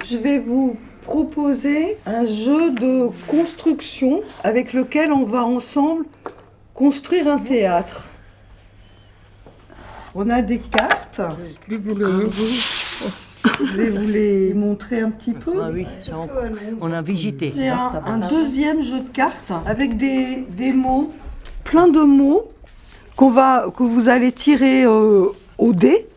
Je vais vous proposer un jeu de construction avec lequel on va ensemble construire un théâtre. On a des cartes. Je vais vous les montrer un petit peu. Ah oui, ça, on a visité. J'ai un deuxième jeu de cartes avec des mots, plein de mots que vous allez tirer au dé.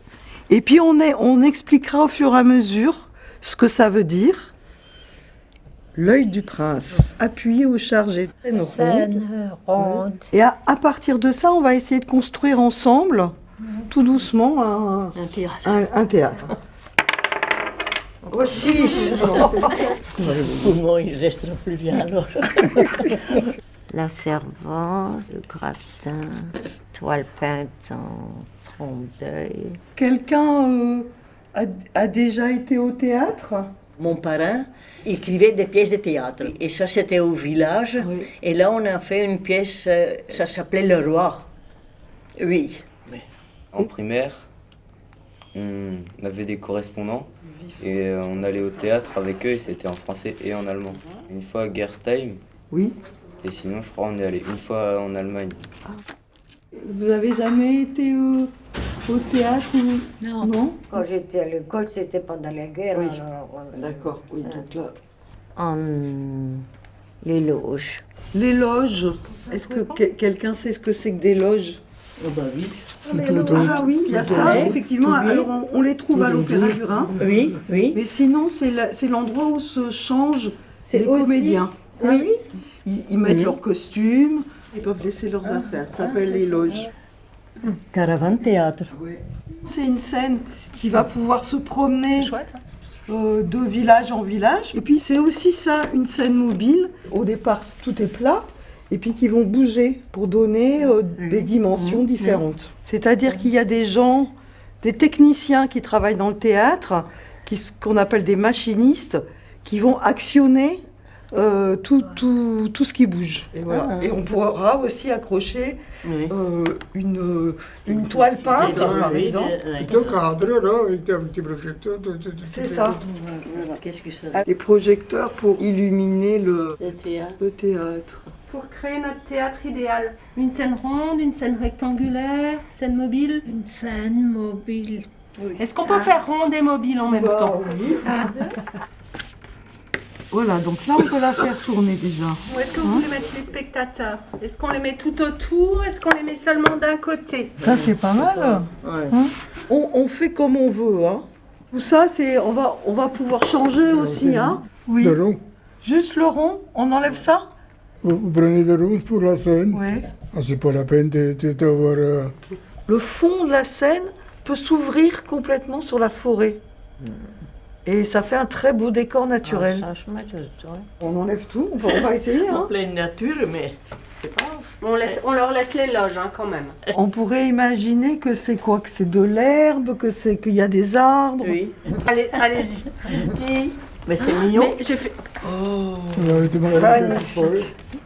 Et puis on expliquera au fur et à mesure ce que ça veut dire. L'œil du prince, appuyé ou chargé. Scène ronde. Et à partir de ça, on va essayer de construire ensemble, tout doucement, un théâtre. Aussi. Pour moi, il ne restera plus rien alors. La servante, le gratin, toile peinte en trompe d'œil. Quelqu'un a déjà été au théâtre? Mon parrain écrivait des pièces de théâtre. Et ça, c'était au village. Oui. Et là, on a fait une pièce, ça s'appelait Le Roi. Oui. En primaire, on avait des correspondants et on allait au théâtre avec eux et c'était en français et en allemand. Une fois à Gerstheim, Oui. et sinon je crois on est allé une fois en Allemagne. Vous avez jamais été au théâtre? Non. Quand j'étais à l'école, c'était pendant la guerre. Oui. Alors, D'accord, oui. Donc là, En les loges. les loges. Est-ce que quelqu'un sait ce que c'est que des loges? Oh bah oui. Ah oui, il y a ça, effectivement. Alors on les trouve à l'Opéra du Rhin. Oui, oui. Mais sinon, c'est l'endroit où se changent les comédiens. oui. Ils mettent leurs costumes, ils peuvent laisser leurs affaires. Ça s'appelle les loges. Caravane théâtre. C'est une scène qui va pouvoir se promener de village en village. Et puis c'est aussi ça, une scène mobile. Au départ, tout est plat. Et puis qui vont bouger pour donner des dimensions différentes. C'est-à-dire qu'il y a des gens, des techniciens qui travaillent dans le théâtre, qu'on appelle des machinistes, qui vont actionner tout ce qui bouge. Et, voilà. Et on pourra aussi accrocher une toile peinte, par exemple. Tout cadre, là, avec un petit projecteur. C'est ça. Qu'est-ce que ça? Les projecteurs pour illuminer le théâtre. théâtre. Pour créer notre théâtre idéal. Une scène ronde, une scène rectangulaire, scène mobile. Une scène mobile. Est-ce qu'on peut faire ronde et mobile en même temps? Oui. Voilà, donc là on peut la faire tourner déjà. Ou est-ce que vous voulez mettre les spectateurs? Est-ce qu'on les met tout autour? Est-ce qu'on les met seulement d'un côté? Ça c'est pas mal. Hein, on fait comme on veut. Hein. Tout ça, on va pouvoir changer aussi. Hein. Oui. Le rond. Juste le rond, on enlève ça? Vous prenez le rouge pour la scène. Oui. Ah, c'est pas la peine d'avoir... Le fond de la scène peut s'ouvrir complètement sur la forêt. Et ça fait un très beau décor naturel. On enlève tout, on va essayer. En Hein. pleine nature, mais c'est pas... On leur laisse les loges quand même. On pourrait imaginer que c'est quoi? Que c'est de l'herbe, qu'il y a des arbres. Oui. Allez-y. Mais c'est mignon. Mais j'ai fait...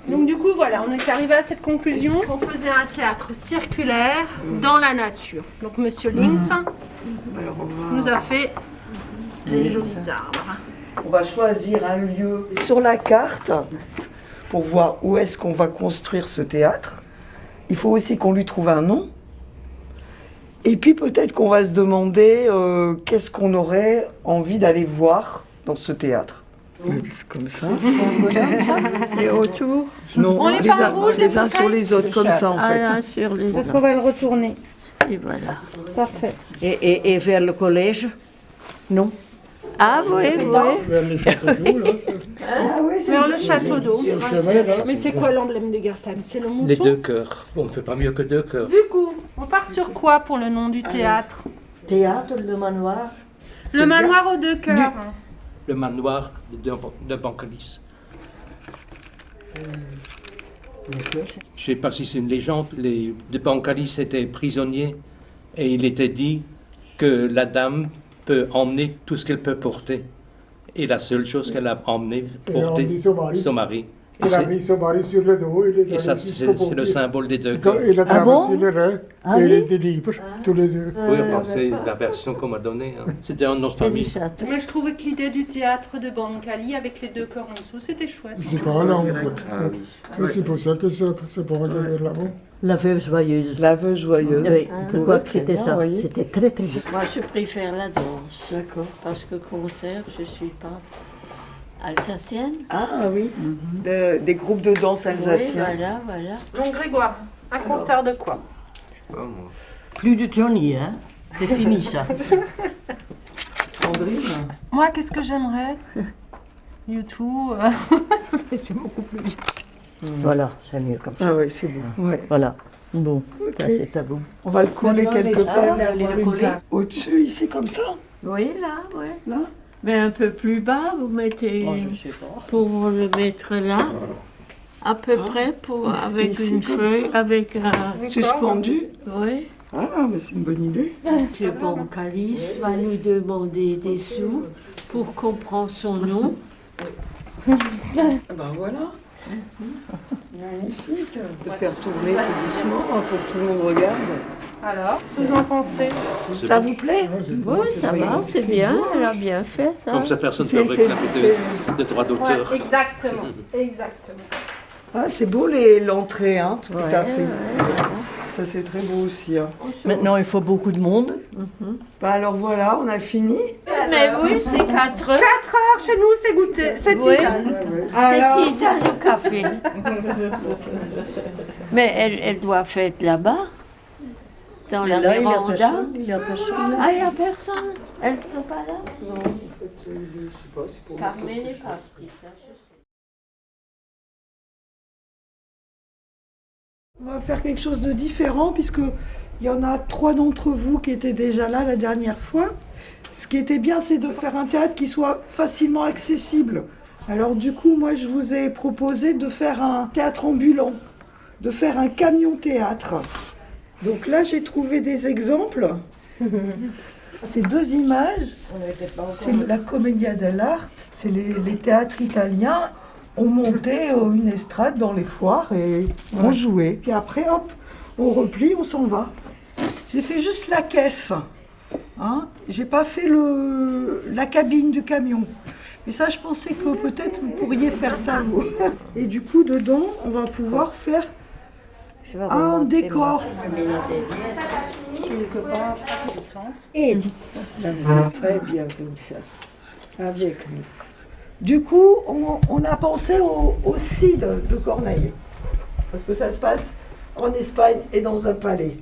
Donc du coup, voilà, on est arrivé à cette conclusion qu'on faisait un théâtre circulaire dans la nature. Donc Monsieur Links Alors nous a fait les jolis arbres. on va choisir un lieu sur la carte pour voir où est-ce qu'on va construire ce théâtre. Il faut aussi qu'on lui trouve un nom. Et puis peut-être qu'on va se demander qu'est-ce qu'on aurait envie d'aller voir dans ce théâtre. Comme ça. Et autour. Non, On les peint en rouge, les uns sur les autres, comme ça en fait. Ah, sur les Est-ce qu'on va le retourner? Et voilà. Parfait. Et vers le collège? Non. Ah oui, oui. Vers les châteaux d'eau, là. Ah oui, c'est Vers le château d'eau. Le chemin, là. Mais c'est quoi l'emblème de Gerstheim? C'est le mouton? Les deux cœurs. On ne fait pas mieux que deux cœurs. Du coup, on part sur quoi pour le nom du théâtre? Théâtre, le manoir. Le manoir aux deux cœurs. Le manoir de Bancalis. Je ne sais pas si c'est une légende. Les de Bancalis étaient prisonniers et il était dit que la dame peut emmener tout ce qu'elle peut porter. Et la seule chose qu'elle a emmené, porté, son mari. son mari. Il a mis son mari sur le dos, il est Et ça, allé jusqu'au bout. c'est le symbole des deux Quand corps. il a traversé le Rhin, Ah et il oui était libre, tous les deux. Oui, enfin, c'est la version qu'on m'a donnée. Hein. C'était un autre C'est du famille. château. Moi, je trouvais que l'idée du théâtre de Bancali avec les deux corps en dessous, c'était chouette. C'est pas là, Ah oui. Et c'est pour ça que c'est pas arrivé là-bas. La veuve joyeuse. La veuve joyeuse. Oui, Ah, je crois que très c'était bien, ça. oui. C'était très très bien. Moi, je préfère la danse. D'accord. Parce que concert, je suis pas alsacienne. Ah oui, des groupes de danse Oui, alsaciens. voilà. Donc, Grégoire, un concert de quoi? Je sais pas, moi. Plus de Johnny, hein. C'est fini ça. Sandrine. Moi, qu'est-ce que j'aimerais? YouTube. Mais c'est beaucoup plus dur. Voilà, c'est mieux comme ça. Ah oui, c'est bon. Ouais. Voilà. Bon, ça c'est à vous. On va le coller quelque part. vous allez le coller. Au-dessus, ici, comme ça. Oui, là, oui. Là. Mais un peu plus bas, vous mettez Oh, je sais pas. pour le mettre là, à peu près, pour, avec ici, une comme feuille, ça. avec un... Suspendu. Oui. Ah, mais c'est une bonne idée. Monsieur Bancalis va nous demander des sous pour qu'on prenne son nom. Ben voilà. Magnifique. De faire tourner tout doucement pour que tout le monde regarde. Alors, qu'est-ce que vous en pensez? Ça vous plaît? Oui, ça va, c'est bien, elle a bien fait ça. Comme ça, personne ne C'est- peut réclamer c'est- de droits d'auteur. Ouais, exactement, exactement. Ah, c'est beau l'entrée, hein, tout à fait. Ça, c'est très beau aussi. Hein. Maintenant, il faut beaucoup de monde. Bah, alors voilà, on a fini. Mais oui, c'est 4 heures. 4 heures chez nous, c'est goûté, c'est Oui. tisane. C'est tisane au café. Mais elle doit faire là-bas, dans la Là, il n'y a véranda. personne. Il n'y a personne là. Ah, il n'y a personne. Elles ne sont pas là? Non. Carmen est partie, ça je sais. On va faire quelque chose de différent puisque il y en a 3 d'entre vous qui étaient déjà là la dernière fois. Ce qui était bien, c'est de faire un théâtre qui soit facilement accessible. Alors du coup, moi, je vous ai proposé de faire un théâtre ambulant, de faire un camion théâtre. Donc là, j'ai trouvé des exemples. Ces 2 images, c'est la Commedia dell'arte, c'est les théâtres italiens. On montait une estrade dans les foires et on jouait. Puis après, hop, on replie, on s'en va. J'ai fait juste la caisse. Hein. J'ai pas fait la cabine du camion. Mais ça, je pensais que peut-être vous pourriez faire ça, vous. Et du coup, dedans, on va pouvoir faire un décor. Et très bien comme ça, avec nous. Du coup, on a pensé au Cid de Corneille. Parce que ça se passe en Espagne et dans un palais.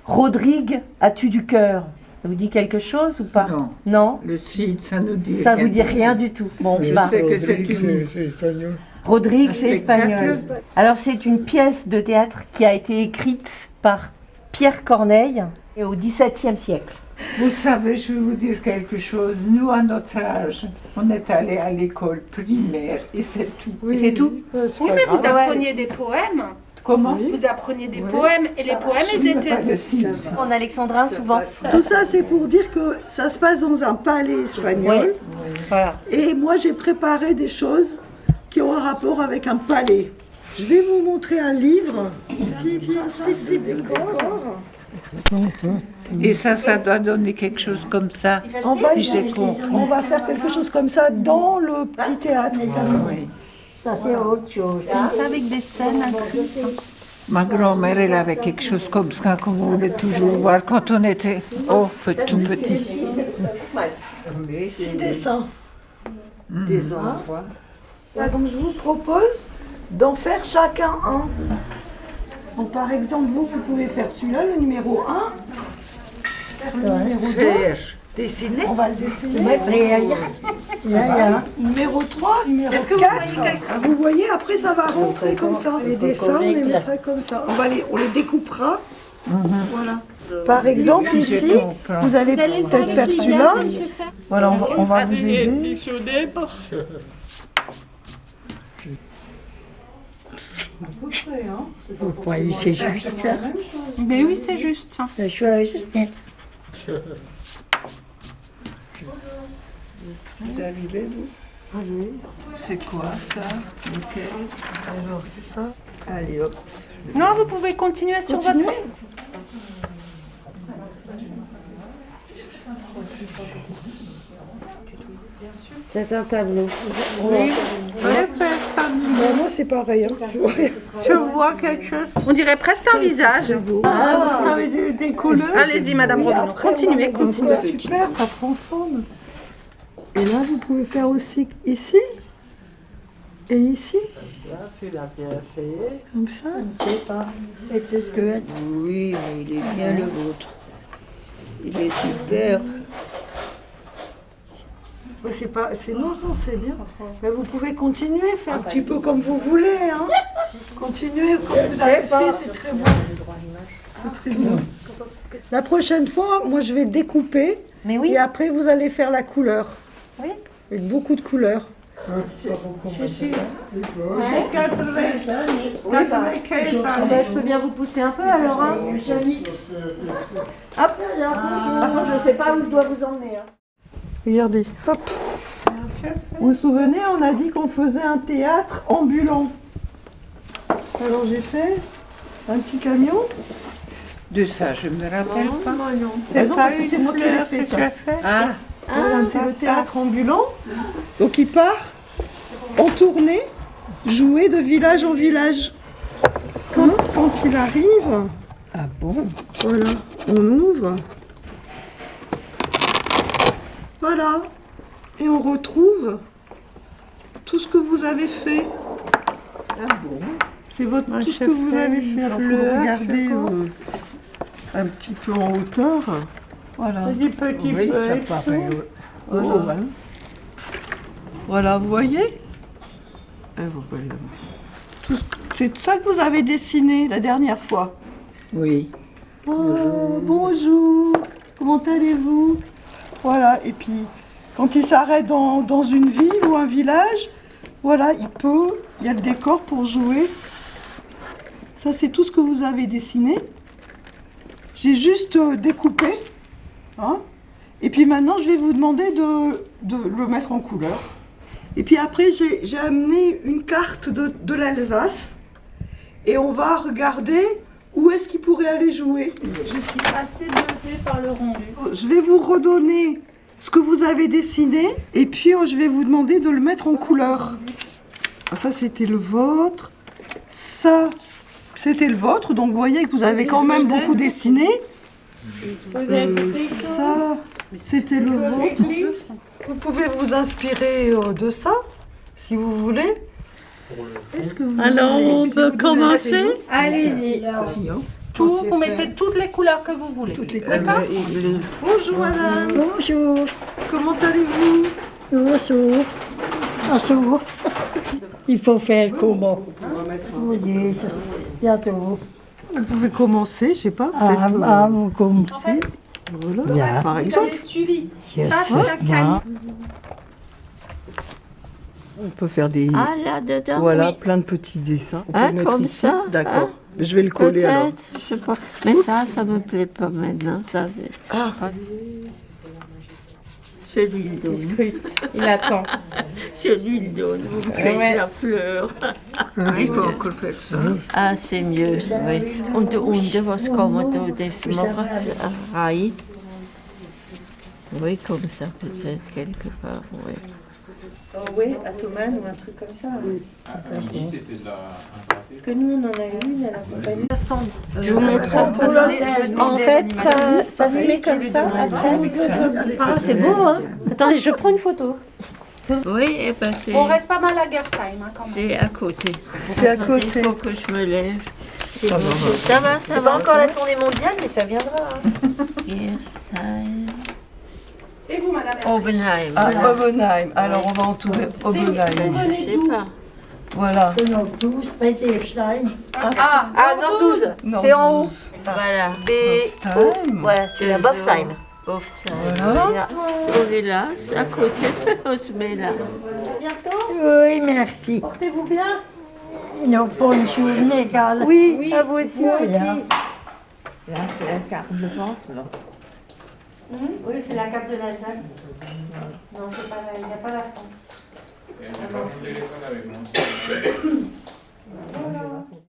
Rodrigue, as-tu du cœur? Ça vous dit quelque chose ou pas? Non. Non. Le Cid, ça nous dit Ça rien. vous dit rien du tout. Bon, Je bah, sais que c'est Rodrigue, une... c'est espagnol. Rodrigue, Un c'est spectacle. espagnol. Alors, c'est une pièce de théâtre qui a été écrite par Pierre Corneille au XVIIe siècle. Vous savez, je vais vous dire quelque chose. Nous, à notre âge, on est allé à l'école primaire et c'est tout. Oui, c'est tout. Oui, mais vous appreniez des poèmes. Comment? Vous appreniez des poèmes et les poèmes, ils étaient... Pas de Cid. En alexandrin, souvent. Tout ça, c'est pour dire que ça se passe dans un palais espagnol. Voilà. Et moi, j'ai préparé des choses qui ont un rapport avec un palais. Je vais vous montrer un livre. C'est décor. Et ça doit donner quelque chose comme ça. On va, Si j'ai compris. on va faire quelque chose comme ça dans le petit théâtre. Oui. Ça, c'est autre chose. Ça avec des scènes. Ma grand-mère, elle avait quelque chose comme ça qu'on voulait toujours voir quand on était tout petit. 6 dessins. Des enfants. Là, donc je vous propose d'en faire chacun un. Donc par exemple, vous pouvez faire celui-là, le numéro 1. Faire le numéro 2. Dessiner. On va le dessiner. Numéro 3, numéro 4. Vous voyez, après ça va rentrer comme ça. Les dessins, on les mettrait comme ça. On les découpera. Voilà. Par exemple, ici, vous allez peut-être faire celui-là. Voilà, on va vous aider. Vous voyez, c'est juste ça. Mais oui, c'est juste. La chose, c'est... Vous arrivez, vous? Allez. C'est quoi ça? Ok. Alors ça. Allez hop. Non, vous pouvez continuer sur votre... C'est un tableau. Oui. Moi, c'est pareil. Hein. Je vois rien. Je vois quelque chose. On dirait presque un visage. Ah, vous avez des couleurs. Allez-y, Madame Robineau, continuez, continuez. C'est super, ça prend forme. Et là, vous pouvez faire aussi ici. Et ici. Tu l'as bien fait. Comme ça. Je ne sais pas. Et qu'est-ce que... Oui, mais il est bien le vôtre. Il est super. Mais c'est pas, c'est non, c'est bien. Mais vous pouvez continuer, faire un petit peu comme vous voulez, hein. Continuez comme vous avez fait, c'est très bon. C'est très bien. La prochaine fois, moi, je vais découper. Mais oui. Et après, vous allez faire la couleur. Oui. Avec beaucoup de couleurs. Je suis. Je peux bien vous pousser un peu alors. Hein. Hop. Par contre, je ne sais pas où je dois vous emmener. Hein. Regardez, hop. Vous vous souvenez, on a dit qu'on faisait un théâtre ambulant. Alors j'ai fait un petit camion. De ça, je me rappelle pas. Non, parce que c'est moi qui l'ai fait ça. Ah, Voilà, c'est le théâtre ambulant. Donc il part en tournée, jouer de village en village. Quand il arrive, ah bon? voilà, on ouvre. Voilà. Et on retrouve tout ce que vous avez fait. Ah bon? C'est tout ce que vous avez fait. Alors, il faut le regarder un petit peu en hauteur. Voilà. Oui, ça paraît. Voilà. Oh, hein. Voilà, vous voyez? C'est ça que vous avez dessiné la dernière fois. Oui. Oh, bonjour. Comment allez-vous? Voilà, et puis quand il s'arrête dans une ville ou un village, voilà, il y a le décor pour jouer. Ça, c'est tout ce que vous avez dessiné. J'ai juste découpé. Hein, et puis maintenant, je vais vous demander de le mettre en couleur. Et puis après, j'ai amené une carte de l'Alsace. Et on va regarder où est-ce qu'il pourrait aller jouer. Je suis assez bluffée par le rendu. Je vais vous redonner ce que vous avez dessiné. Et puis, je vais vous demander de le mettre en couleur. Ah, ça, c'était le vôtre. Ça, c'était le vôtre. Donc, vous voyez que vous avez quand même beaucoup dessiné. Ça, c'était le vôtre. Vous pouvez vous inspirer de ça, si vous voulez. Alors, on peut commencer? Allez-y. Tout, vous mettez toutes les couleurs que vous voulez. Toutes les couleurs. Bonjour madame. Bonjour. Comment allez-vous? Bonjour. Bonjour. Il faut faire comment? Oui, bientôt. Vous pouvez commencer, je sais pas, Ah, peut-être. vous commencez. Voilà, Yeah. par Vous exemple. avez suivi. Yes, Ça, c'est un cahier. On peut faire des. Ah, là-dedans? Voilà, Oui. plein de petits dessins. On peut Ah, le mettre comme ici. ça? D'accord. Ah. Je vais le coller alors. Peut-être, je sais pas. Mais ça me plaît pas maintenant. Ça, je lui le donne. Il attend. Je lui le donne. Vous me faites la fleur. Il faut encore faire ça. Ah, c'est mieux, oui. Und unten, was kann man da das machen? Reihe. Oui, comme ça, peut-être, quelque part, oui. Oui, Attoman ou un truc comme ça. Parce que nous, on en a une à la compagnie. Je vous montre un peu. En fait, ça se met comme ça après. Ah, c'est beau, hein? Attendez, je prends une photo. Oui, et ben c'est... On reste pas mal à Gersheim, hein, quand même. C'est à côté. C'est à côté. Il faut que je me lève. Ça va, ça C'est va. pas encore la tournée mondiale, mais ça viendra. Hein. Gersheim. Et vous, madame? Oppenheim. Ah, Oppenheim. Alors, on va entourer Oppenheim. Je sais pas. Voilà. Non, tous, Peterstein. Ah, non, 12. Non, C'est en haut. 12. Voilà. Bofstheim. Voilà, celui-là, Bofsheim. Bofsheim. Voilà. On est là, c'est à côté. On se met là. Oui, merci. Portez-vous bien? Non, pas une journée, car Oui, à vous aussi. Là, c'est la carte de vente, là. Oui, c'est la carte de l'Alsace. Non, c'est pas il n'y a pas la France. Et j'ai pas mon téléphone avec moi.